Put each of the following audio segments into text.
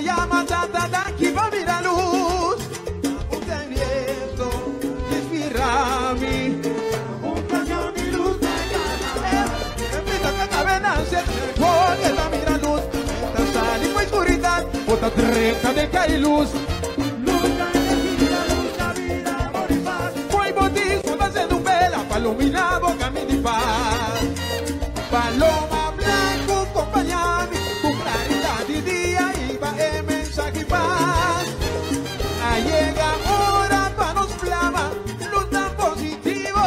la llama daqui va a vir a luz. Un viento inspirami. Un cañón y luz de gana. Invita que la venancia porque va a vir a luz. Esta sal y fue oscuridad. Otra treca de cae luz. Luz da energía, luz da vida, amor y paz. Fue bautismo, va sendo vela para iluminar boca mi paz. Paloma blanco, acompañame con claridad y día y va el mensaje y paz. Llega hora para nos flama, luz tan positivo.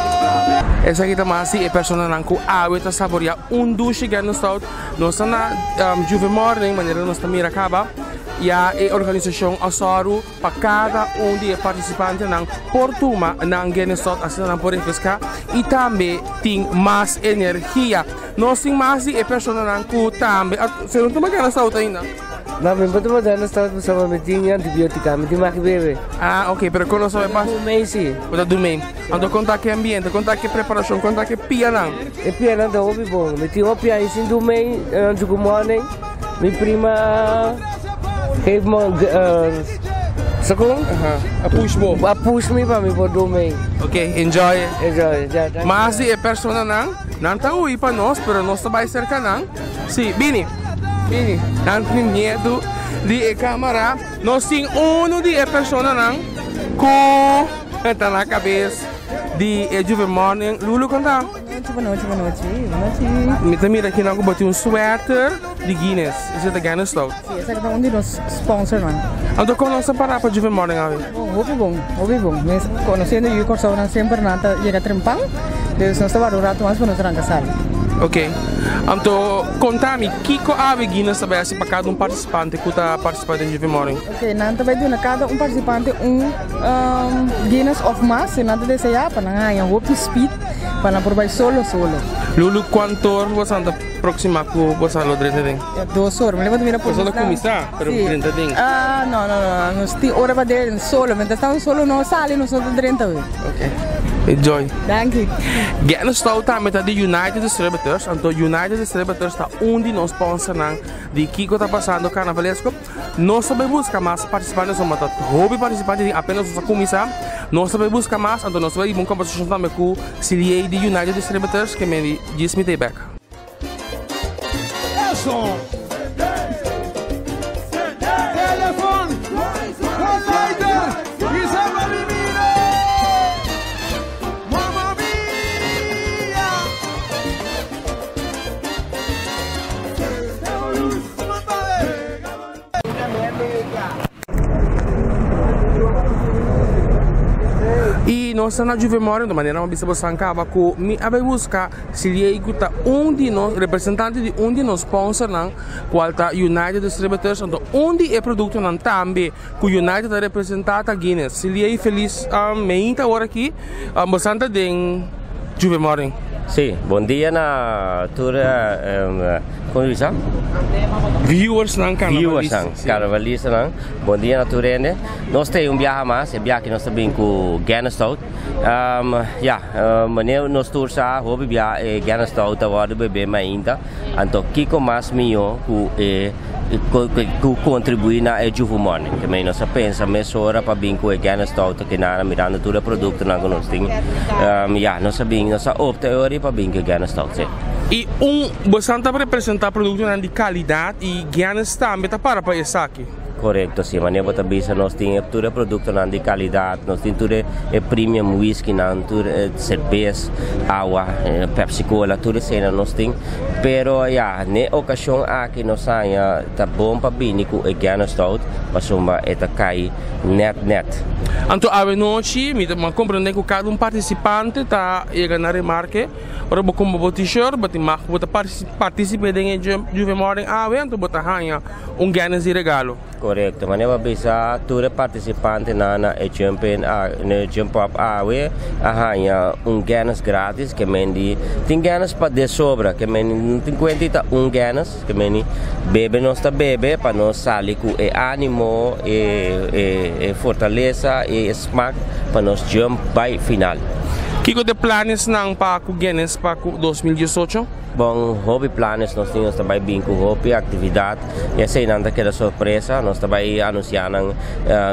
Essa aqui também é a pessoa que está saboreando duche que nós estamos. Nós estamos na Juve Morning, maneira nós estamos a acabar. E a organização Assaru para cada de participantes na Portuma na Guinness assim na por pescar e também tem mais energia. Nós temos mais de pessoas que também. Você não toma Guinness ainda? Não, mas eu não estou usando medicina antibiotica, me tem que beber. Ah, ok, pero quando você vai do mês sim. Você do mês. Então conta que ambiente, conta que preparação, conta que pianão. É pianão da hobby bom. Me tem uma pianão assim do mês, Juve Morning. Minha prima geeft me sekolah? Push me para me do mês. Ok, enjoy. Enjoy. Mas é pessoa não tá ui para nós, pero nós vai cerca não. Sim, Bini. Não tem medo de câmera. Nós temos de pessoa não com tá na cabeça de Juve Morning. Lulu conta. Boa noite. Me também aqui não botei sweater de Guinness. Isso é da Guinness Stout. Sim, essa aqui é um dos sponsors, mano. Então como nós parar para Juve Morning ali? Bom. Mas conhecendo o corso não sempre nada chega trempang. Deus nós estava rato mais para nós trancar sala. Ok. Então, conta-me, que ave Guinness também assim para cada participante que está participando em Juve Morning? Ok, nós também damos cada participante Guinness of Mass, e nós desejar para ganhar um speed para provar solo. Lulu, quanto você anda próxima com você no 30? 2 horas, me leva de mira por você não começar, pero 30 dias. Ah, não, nós temos hora para der solo, mas estamos solo não sale, nós somos 30. Ok. Enjoy. Thank you. Guinness Stout também está de United Distributors. Então, United Distributors está onde nós sponsors de Kiko está passando carnavalesco. Nós também busca mais participantes, somos hobby participantes, apenas nós começar. Nós também busca mais, então nós vamos uma conversação também com o CDA de United Distributors que me diz me back. Telefone, lighter, E nós na Juve Morning, de maneira uma bisa você acaba com me abe busca se lhe escuta de nós representante de de nós sponsor não qual tá United Distributors então onde é produto não também com United é representante a Guinness se lhe feliz meia hora aqui bastante de Juve Morning. Sim, bom dia na toda viewers ng carnavalista não. Bom dia na turene. Nós temos viagem mais, viagem que nós também com Guinness Stout. Maneiro nós tours a hobby viagem Guinness Stout agora bebê ainda. Então Kiko mais melhor contribuir na Juve Morning. Também nós pensa mais hora para vir com Guinness Stout que na mirando todo produto na nós tem. Nós sabemos nós opta hora para vir com Guinness Stout. E bastante representar produto de qualidade e Guinness também para isso aqui. Correto, sim, mas nós também nós temos todo produto de qualidade, nós temos todo premium whisky, todo cerveja, água, Pepsi Cola, tudo isso nós temos. Pero na ocasião aqui nós tá bom para vir com o Guinness Stout, mas é cai net. Então a noite, me compreende que cada participante está chegando na remarque, ora como botar t-shirt, botar participar em Juve Morning, então botar ganha Guinness de regalo. Correto, mas nós bisa todo participante na jump up ganha Guinness grátis, que tem Guinness para de sobra, que não tem quantidade Guinness, que bebe nós bebe para nós sair com ânimo e fortaleza e smack para nós jump by final. que de planos não para o Guinness para 2018? Bom, hobby planos, nós temos também bem com hobby, atividade, e essa é nada que é surpresa, nós também anunciamos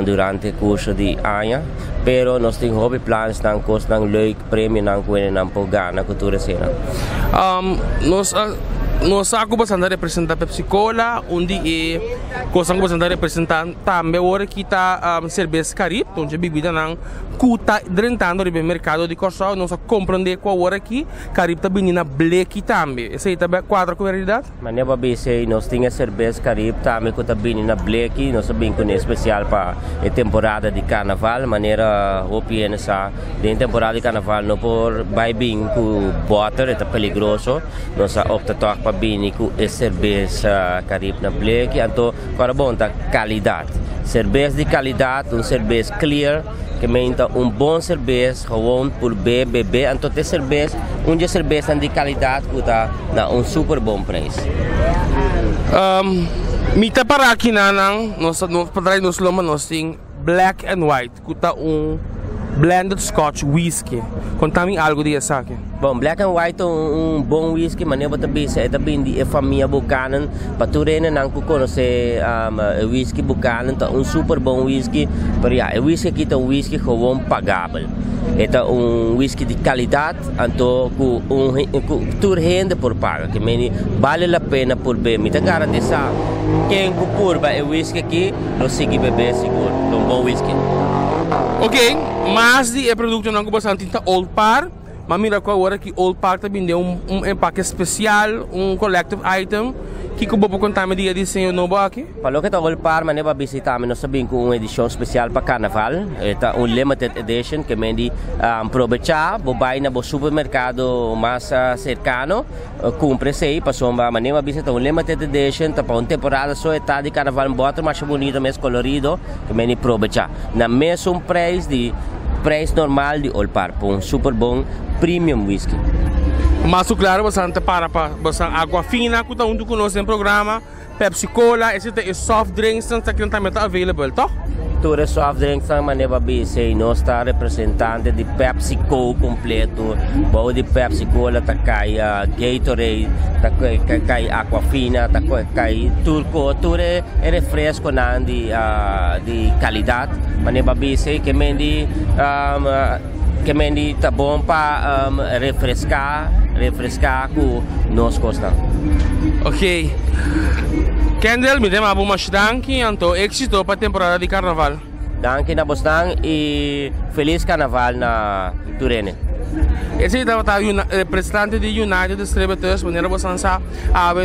durante o curso de ano, pero nós temos hobby planos, não custa não leuk, prêmio não coisa não pode na cultura cena. Nós acabamos de representar Pepsi Cola, onde gostamos de representar também agora que está cerveja Caribe, onde a bebida não custa drentando no mercado de Corsal, nós compreender qual hora aqui Caribe está vindo na Black também. Essa aí também quadra com a realidade? Mas não é se nós temos cerveja Caribe também que está vindo na Black, nós sabemos que é especial para a temporada de carnaval, maneira hopi nessa de temporada de carnaval não por vai bem com butter, é perigoso, nós opta para bem com a cerveja Caribe na Black, então para bom da qualidade, cerveja de qualidade, cerveja clear que menta bom cerveja, gewoon por beber, então tem cerveja de qualidade que está na super bom preço. Mita para aqui nós para nós loma nós tem black and white, que está blended Scotch whisky. Conta-me algo disso aqui. Bom, black and white é bom whisky, mas não é também de família Buchanan. Para tu não conhecer whisky Buchanan, é super bom whisky. Mas o whisky aqui é whisky gewoon pagável. É whisky de qualidade, então tu rende por paga, que vale a pena por beber. Me garantiza quem curva o whisky aqui, não segue beber seguro, é bom whisky. Ok, mas de produto não bastante Old Par, mas mira qual hora que Old Par também deu empaque especial, collective item, que eu vou contar me dia de senhor novo aqui. Falou que tá Old Par, mas não vai visitar, mas nós sabemos que uma edição especial para carnaval, é limited edition que mendi aproveitar, vou vai na supermercado mais cercano, compre sei, passou mas não vai visitar limited edition, tá para uma temporada só de carnaval bota mais bonito, mais colorido, que mendi aproveitar. Na mesmo preço normal de Old Par, por super bom premium whisky. Mas claro, bastante para bastante água fina, que está junto conosco no programa, Pepsi Cola, esse é soft drinks, que também está available, tá? Tudo soft drinks, mas não vai ser nós está representante de Pepsi Cola completo, bom de Pepsi Cola, tá cai Gatorade, tá cai água fina, tá cai turco, tudo é refresco de qualidade, mas não vai ser que mendi tá bom para refrescar com nós gostamos. Ok. Kendall, me dê uma danke, então éxito para a temporada de carnaval. Danke na bostang e feliz carnaval na Turene. Esse é o representante de United Distributors, maneira você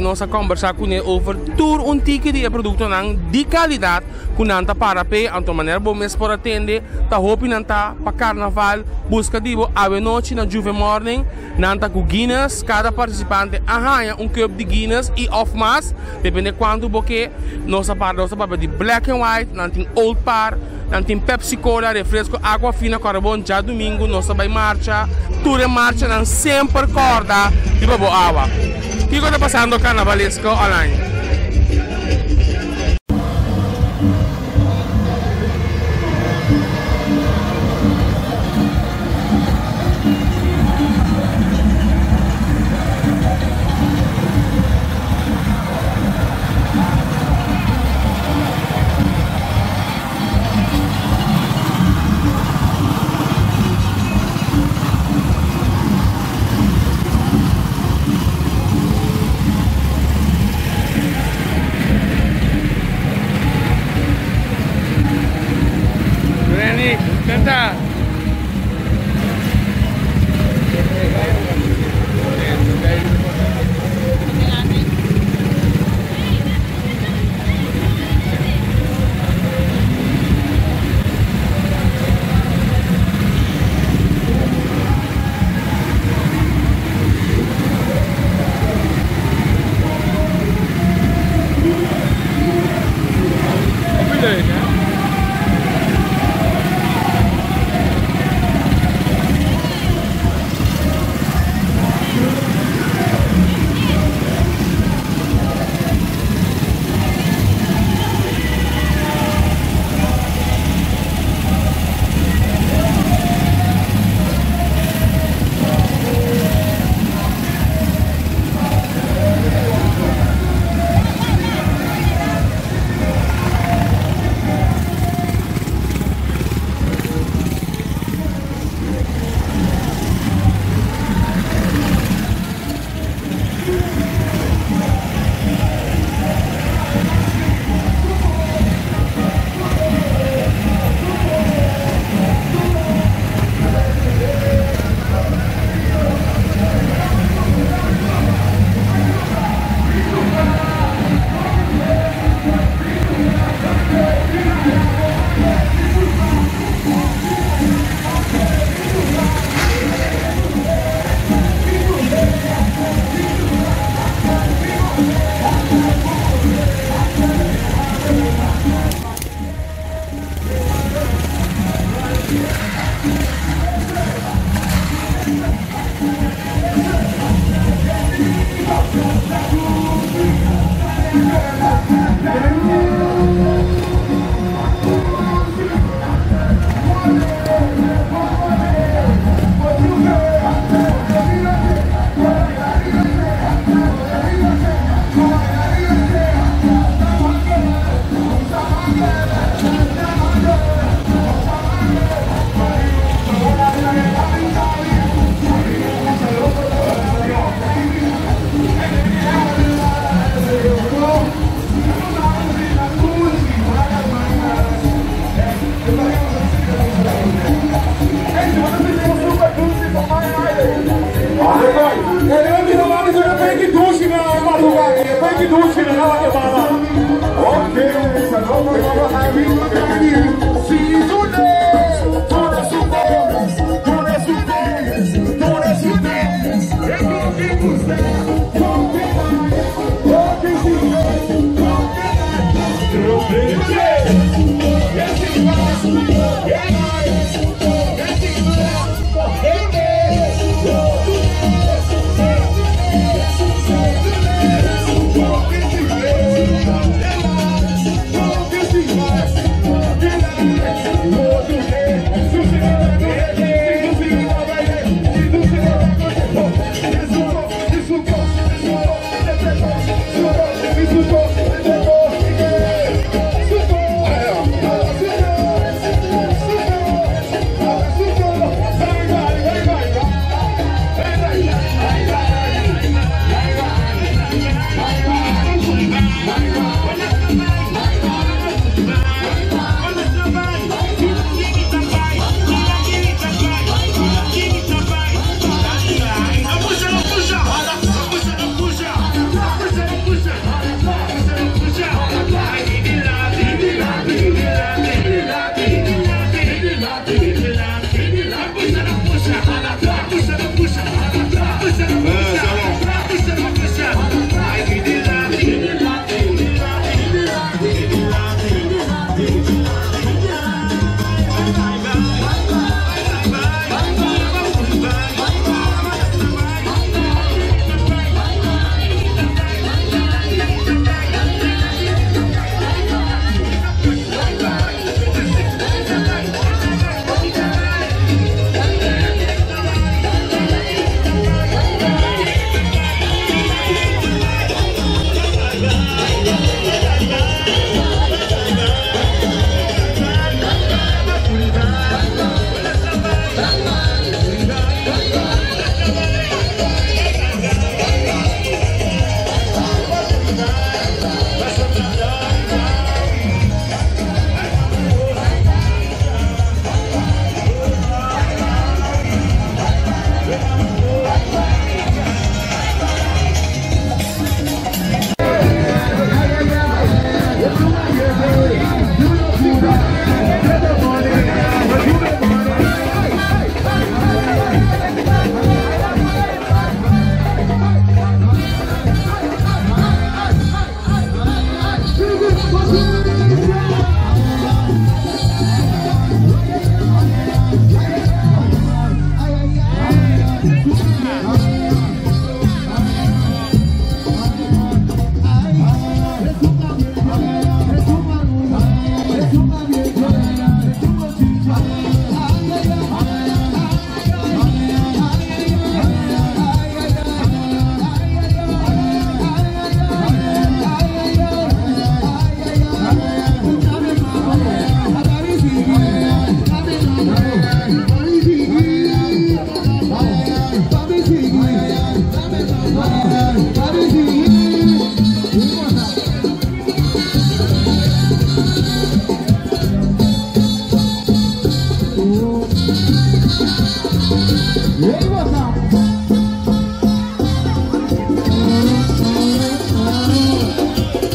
nós conversar com ele over um ticket de produto de qualidade que não está para pé, então maneira bom mesmo por atender, tá hope não tá para carnaval, busca de ave noite na Juve Morning, não tá com Guinness, cada participante arranha cup de Guinness e off mas, depende quanto porque nossa parte de black and white, não tem Old Par, não tem Pepsi Cola, refresco, água fina, carbono, já domingo, nós vai marcha, tudo em marcha, não sempre corda, e boa água. O que está passando carnavalesco online?